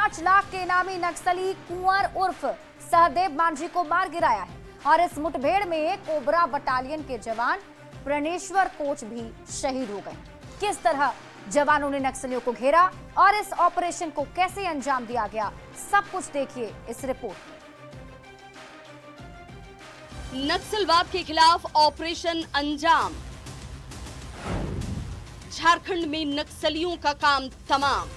5 लाख के इनामी नक्सली कुंवर उर्फ सहदेव मांझी को मार गिराया है और इस मुठभेड़ में कोबरा बटालियन के जवान प्रणेश्वर कोच भी शहीद हो गए। किस तरह जवानों ने नक्सलियों को घेरा और इस ऑपरेशन को कैसे अंजाम दिया गया, सब कुछ देखिए इस रिपोर्ट में। नक्सलवाद के खिलाफ ऑपरेशन अंजाम। झारखंड में नक्सलियों का काम तमाम।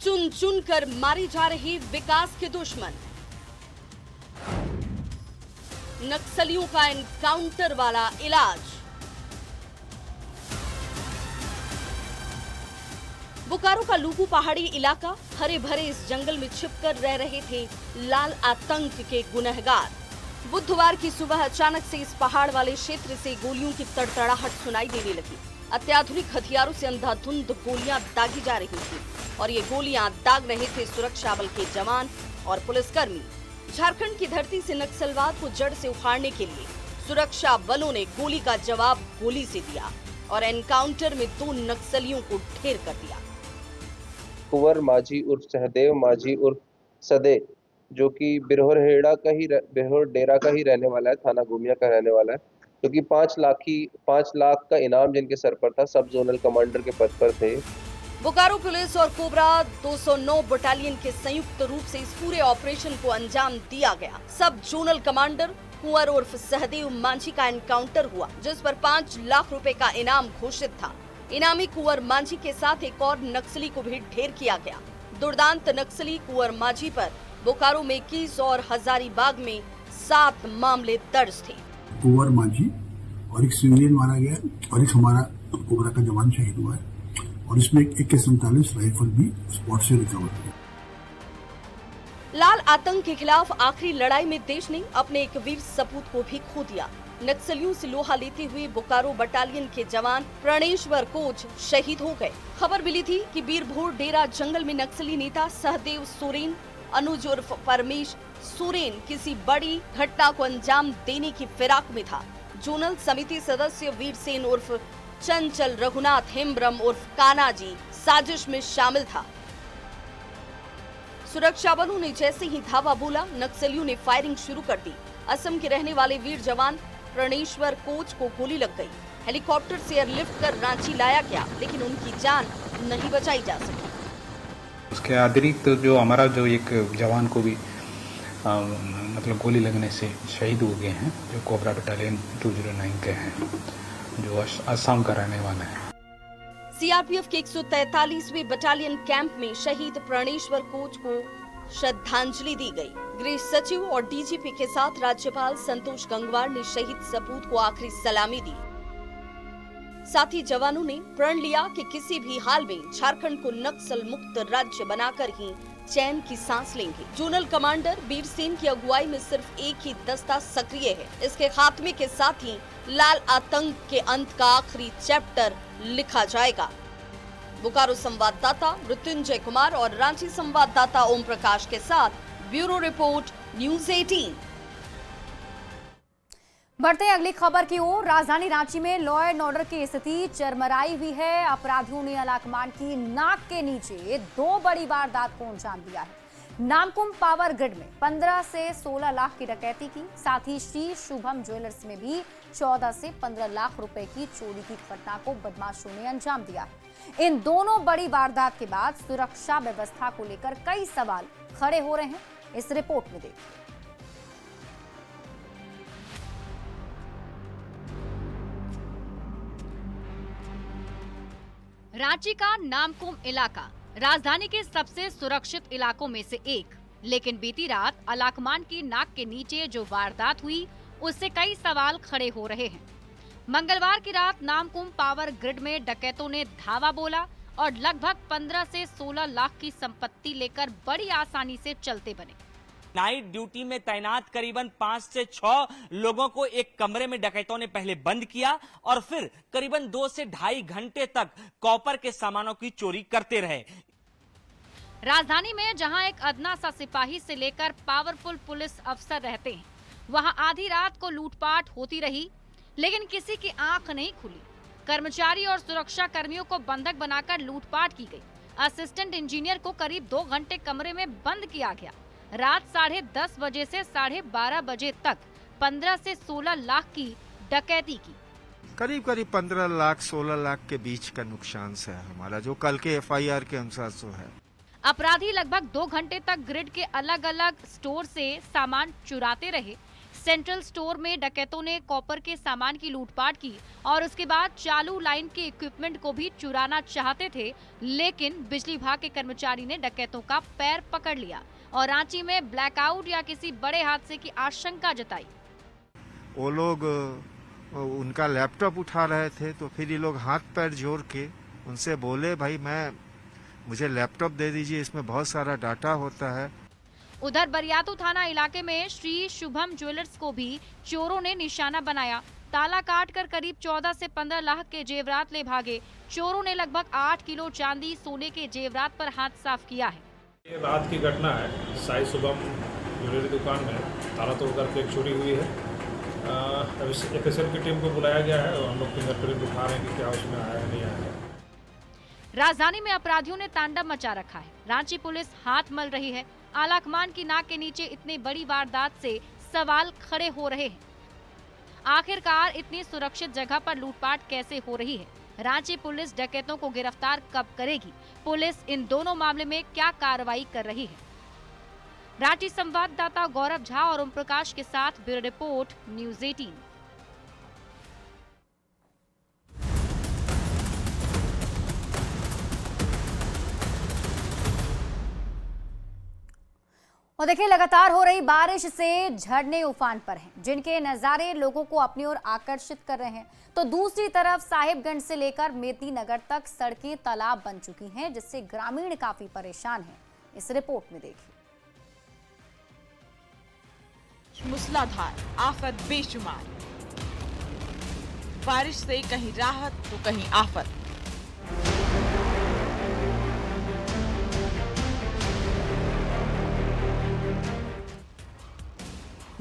चुन चुन कर मारे जा रहे विकास के दुश्मन। नक्सलियों का एनकाउंटर वाला इलाज। बोकारो का लूगू पहाड़ी इलाका, हरे भरे इस जंगल में छिपकर रह रहे थे लाल आतंक के गुनहगार। बुधवार की सुबह अचानक से इस पहाड़ वाले क्षेत्र से गोलियों की तड़तड़ाहट सुनाई देने लगी। अत्याधुनिक हथियारों से अंधाधुंध गोलियां दागी जा रही थी और ये गोलियां दाग रहे थे सुरक्षा बल के जवान और पुलिसकर्मी। झारखंड की धरती से नक्सलवाद को जड़ से उखाड़ने के लिए सुरक्षा बलों ने गोली का जवाब गोली से दिया और एनकाउंटर में 2 नक्सलियों को ढेर कर दिया। कुंवर माझी उर्फ सहदेव माझी उर्फ सदे, जो कि बिरहोर डेरा का ही रहने वाला है, थाना गोमिया का रहने वाला है, जो कि 5 लाख का इनाम जिनके सर पर था, सब जोनल कमांडर के पद पर थे। बोकारो पुलिस और कोबरा 209 बटालियन के संयुक्त रूप से इस पूरे ऑपरेशन को अंजाम दिया गया। सब जोनल कमांडर कुंवर उर्फ सहदेव मांझी का एनकाउंटर हुआ, जिस पर 5 लाख रुपए का इनाम घोषित था। इनामी कुंवर मांझी के साथ एक और नक्सली को भी ढेर किया गया। दुर्दांत नक्सली कुंवर मांझी पर बोकारो में 21 और हजारीबाग में 7 मामले दर्ज थे। कुंवर मांझी और एक सिविलियन मारा गया और एक हमारा कोबरा का जवान शहीद हुआ है और इसमें एक AK-47 राइफल भी स्पॉट से रिकवर हुई। लाल आतंक के खिलाफ आखिरी लड़ाई में देश ने अपने एक वीर सपूत को भी खो दिया। नक्सलियों से लोहा लेते हुए बोकारो बटालियन के जवान प्रणेश्वर कोच शहीद हो गए। खबर मिली थी कि बीरभोर डेरा जंगल में नक्सली नेता सहदेव सोरेन अनुज उर्फ परमेश सोरेन किसी बड़ी घटना को अंजाम देने की फिराक में था। जोनल समिति सदस्य वीर सेन उर्फ चंचल रघुनाथ हेम्ब्रम उर्फ काना जी साजिश में शामिल था। सुरक्षा बलों ने जैसे ही धावा बोला, नक्सलियों ने फायरिंग शुरू कर दी। असम के रहने वाले वीर जवान प्रणेश्वर कोच को गोली लग गई। हेलीकॉप्टर से एयरलिफ्ट कर रांची लाया गया, लेकिन उनकी जान नहीं बचाई जा सकी। उसके अतिरिक्त जो हमारा जो एक जवान को भी मतलब गोली लगने से शहीद हो गए हैं, जो कोबरा बटालियन 209 के हैं, जो असम का रहने वाला है। सीआरपीएफ के 143वें बटालियन कैंप में शहीद प्रणेश्वर कोच को श्रद्धांजलि दी गई। गृह सचिव और डीजीपी के साथ राज्यपाल संतोष गंगवार ने शहीद सपूत को आखिरी सलामी दी। साथ ही जवानों ने प्रण लिया कि किसी भी हाल में झारखंड को नक्सल मुक्त राज्य बनाकर ही चैन की सांस लेंगे। जोनल कमांडर वीर सेन की अगुवाई में सिर्फ एक ही दस्ता सक्रिय है। इसके खात्मे के साथ ही लाल आतंक के अंत का आखिरी चैप्टर लिखा जाएगा। बोकारो संवाददाता मृत्युंजय कुमार और रांची संवाददाता ओम प्रकाश के साथ ब्यूरो रिपोर्ट न्यूज 18। बढ़ते हैं अगली खबर की ओर। राजधानी रांची में लॉ एंड ऑर्डर की स्थिति चरमराई हुई है। अपराधियों ने अलाकमान की नाक के नीचे 2 बड़ी वारदात को अंजाम दिया है। नामकुम पावर ग्रिड में 15 से 16 लाख की डकैती की, साथ ही श्री शुभम ज्वेलर्स में भी 14 से 15 लाख रुपए की चोरी की घटना को बदमाशों ने अंजाम दिया है। इन दोनों बड़ी वारदात के बाद सुरक्षा व्यवस्था को लेकर कई सवाल खड़े हो रहे हैं। इस रिपोर्ट में देखिए। रांची का नामकुम इलाका राजधानी के सबसे सुरक्षित इलाकों में से एक, लेकिन बीती रात अलाकमान की नाक के नीचे जो वारदात हुई उससे कई सवाल खड़े हो रहे हैं। मंगलवार की रात नामकुम पावर ग्रिड में डकैतों ने धावा बोला और लगभग 15 से 16 लाख की संपत्ति लेकर बड़ी आसानी से चलते बने। नाइट ड्यूटी में तैनात करीबन 5 से 6 लोगों को एक कमरे में डकैतों ने पहले बंद किया और फिर करीबन 2 से ढाई घंटे तक कॉपर के सामानों की चोरी करते रहे। राजधानी में जहां एक अदना सा सिपाही से लेकर पावरफुल पुलिस अफसर रहते हैं, वहां आधी रात को लूटपाट होती रही, लेकिन किसी की आंख नहीं खुली। कर्मचारी और सुरक्षा कर्मियों को बंधक बनाकर लूटपाट की गई। असिस्टेंट इंजीनियर को करीब 2 घंटे कमरे में बंद किया गया। रात 10:30 बजे से 12:30 बजे तक 15 से 16 लाख की डकैती की। करीब 15 लाख 16 लाख के बीच का नुकसान से है हमारा, जो कल के FIR के अनुसार सो है। अपराधी लगभग 2 घंटे तक ग्रिड के अलग अलग स्टोर से सामान चुराते रहे। सेंट्रल स्टोर में डकैतों ने कॉपर के सामान की लूटपाट की और उसके बाद चालू लाइन के इक्विपमेंट को भी चुराना चाहते थे, लेकिन बिजली विभाग के कर्मचारी ने डकैतों का पैर पकड़ लिया और रांची में ब्लैकआउट या किसी बड़े हादसे की आशंका जताई। वो लोग उनका लैपटॉप उठा रहे थे, तो फिर ये लोग हाथ पैर जोड़ के उनसे बोले, भाई मुझे लैपटॉप दे दीजिए, इसमें बहुत सारा डाटा होता है। उधर बरियातू थाना इलाके में श्री शुभम ज्वेलर्स को भी चोरों ने निशाना बनाया। ताला काटकर करीब 14 से 15 लाख के जेवरात ले भागे। चोरों ने लगभग 8 किलो चांदी सोने के जेवरात पर हाथ साफ किया है। ये रात की घटना है। साई शुभम ज्वेलरी दुकान में ताला तोड़कर के चोरी हुई है। FSL की टीम को बुलाया गया है और हम लोग फिंगरप्रिंट उठा रहे हैं कि क्या उसमें आया नहीं आया। राजधानी में अपराधियों ने तांडव मचा रखा है। रांची पुलिस हाथ मल रही है। आलाकमान की नाक के नीचे इतनी बड़ी वारदात से सवाल खड़े हो रहे हैं। आखिरकार इतनी सुरक्षित जगह पर लूटपाट कैसे हो रही है? रांची पुलिस डकैतों को गिरफ्तार कब करेगी? पुलिस इन दोनों मामले में क्या कार्रवाई कर रही है? रांची संवाददाता गौरव झा और ओम प्रकाश के साथ ब्यूरो रिपोर्ट, न्यूज़ 18। और देखिए, लगातार हो रही बारिश से झरने उफान पर हैं, जिनके नज़ारे लोगों को अपनी ओर आकर्षित कर रहे हैं। तो दूसरी तरफ साहिबगंज से लेकर मेदिनीनगर तक सड़कें तालाब बन चुकी हैं, जिससे ग्रामीण काफी परेशान हैं। इस रिपोर्ट में देखिए। मूसलाधार आफत बेशुमार, बारिश से कहीं राहत तो कहीं आफत।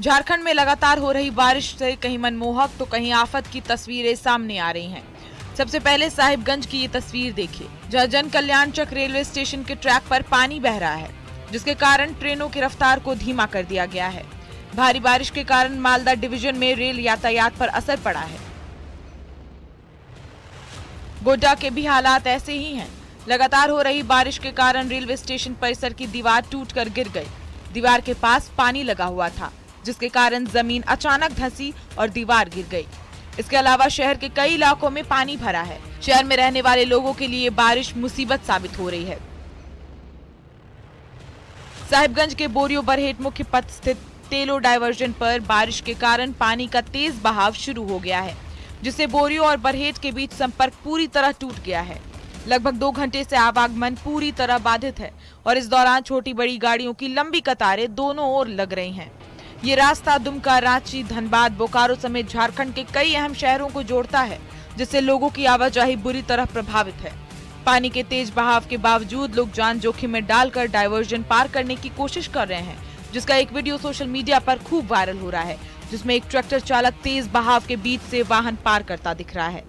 झारखंड में लगातार हो रही बारिश से कहीं मनमोहक तो कहीं आफत की तस्वीरें सामने आ रही हैं। सबसे पहले साहिबगंज की ये तस्वीर देखिए, जहां जन कल्याण चक रेलवे स्टेशन के ट्रैक पर पानी बह रहा है, जिसके कारण ट्रेनों की रफ्तार को धीमा कर दिया गया है। भारी बारिश के कारण मालदा डिवीजन में रेल यातायात पर असर पड़ा है। गोड्डा के भी हालात ऐसे ही हैं। लगातार हो रही बारिश के कारण रेलवे स्टेशन परिसर की दीवार टूटकर गिर गई। दीवार के पास पानी लगा हुआ था, जिसके कारण जमीन अचानक धंसी और दीवार गिर गई। इसके अलावा शहर के कई इलाकों में पानी भरा है। शहर में रहने वाले लोगों के लिए बारिश मुसीबत साबित हो रही है। साहिबगंज के बोरियो बरहेट मुख्य पथ स्थित तेलो डायवर्जन पर बारिश के कारण पानी का तेज बहाव शुरू हो गया है, जिससे बोरियो और बरहेट के बीच संपर्क पूरी तरह टूट गया है। लगभग 2 घंटे से आवागमन पूरी तरह बाधित है और इस दौरान छोटी बड़ी गाड़ियों की लंबी कतारें दोनों ओर लग रही हैं। ये रास्ता दुमका, रांची, धनबाद, बोकारो समेत झारखंड के कई अहम शहरों को जोड़ता है, जिससे लोगों की आवाजाही बुरी तरह प्रभावित है। पानी के तेज बहाव के बावजूद लोग जान जोखिम में डालकर डायवर्जन पार करने की कोशिश कर रहे हैं, जिसका एक वीडियो सोशल मीडिया पर खूब वायरल हो रहा है, जिसमें एक ट्रैक्टर चालक तेज बहाव के बीच से वाहन पार करता दिख रहा है।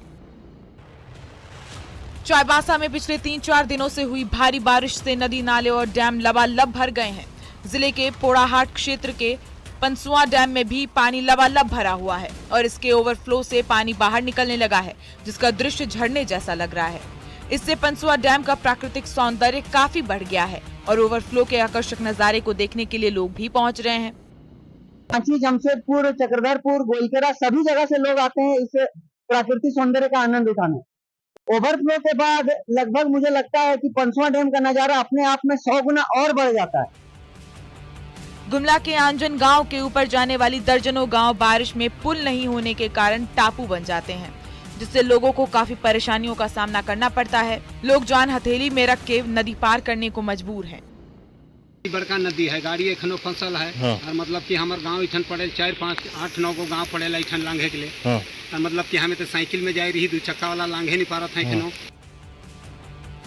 चाईबासा में पिछले 3-4 दिनों से हुई भारी बारिश से नदी, नाले और डैम लबालब भर गए हैं। जिले के पोड़ाहाट क्षेत्र के पंसुआ डैम में भी पानी लबालब भरा हुआ है और इसके ओवरफ्लो से पानी बाहर निकलने लगा है, जिसका दृश्य झरने जैसा लग रहा है। इससे पंसुआ डैम का प्राकृतिक सौंदर्य काफी बढ़ गया है और ओवरफ्लो के आकर्षक नजारे को देखने के लिए लोग भी पहुंच रहे हैं। रांची, जमशेदपुर, चक्रधरपुर, गोलकेरा सभी जगह से लोग आते हैं इस प्राकृतिक सौंदर्य का आनंद उठाने। ओवरफ्लो के बाद लगभग मुझे लगता है कि पंसुआ डैम का नजारा अपने आप में 100 गुना और बढ़ जाता है। गुमला के आंजन गांव के ऊपर जाने वाली दर्जनों गांव बारिश में पुल नहीं होने के कारण टापू बन जाते हैं, जिससे लोगों को काफी परेशानियों का सामना करना पड़ता है। लोग जान हथेली में रख के नदी पार करने को मजबूर हैं। बड़का नदी है, गाड़ी एखनो फसल है। हाँ। और मतलब कि हमारे गांव इठन पड़े 4, 5, 8, 9 गो गांव पड़ेला इठन लांघे के लिए। हाँ। और मतलब कि हमें तो साइकिल में जाए रही 2 चक्का वाला लांघे नहीं पा रहा था। हाँ।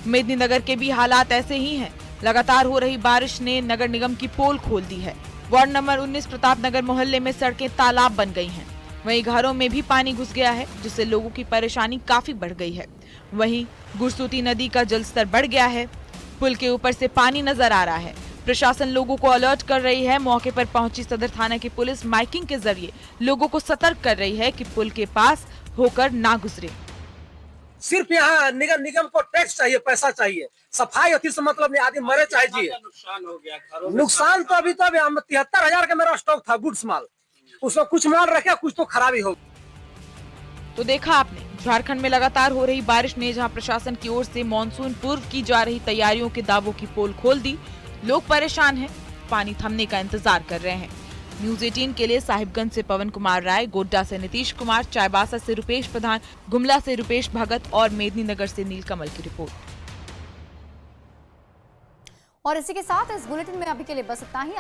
मेदिनीनगर के भी हालात ऐसे ही हैं। लगातार हो रही बारिश ने नगर निगम की पोल खोल दी है। वार्ड नंबर 19 प्रताप नगर मोहल्ले में सड़कें तालाब बन गई हैं। वहीं घरों में भी पानी घुस गया है, जिससे लोगों की परेशानी काफी बढ़ गई है। वहीं गुरसूती नदी का जलस्तर बढ़ गया है। पुल के ऊपर से पानी नजर आ रहा है। प्रशासन लोगों को अलर्ट कर रही है। मौके पर पहुंची सदर थाना की पुलिस माइकिंग के जरिए लोगों को सतर्क कर रही है कि पुल के पास होकर ना गुजरे। सिर्फ यहाँ निगम को टैक्स चाहिए, पैसा चाहिए, सफाई अति से मतलब नहीं, आदमी मरे चाहिए। नुकसान हो गया, नुकसान तो अभी 73,000 का मेरा स्टॉक था गुड्स माल, उसमें कुछ माल रखे, कुछ तो खराबी हो। तो देखा आपने, झारखंड में लगातार हो रही बारिश ने जहां प्रशासन की ओर से मानसून पूर्व की जा रही तैयारियों के दावों की पोल खोल दी। लोग परेशान हैं, पानी थमने का इंतजार कर रहे हैं। न्यूज 18 के लिए साहिबगंज से पवन कुमार राय, गोड्डा से नीतीश कुमार, चाईबासा से रुपेश प्रधान, गुमला से रुपेश भगत और मेदिनीनगर से नीलकमल की रिपोर्ट। और इसी के साथ इस बुलेटिन में अभी के लिए बस इतना ही।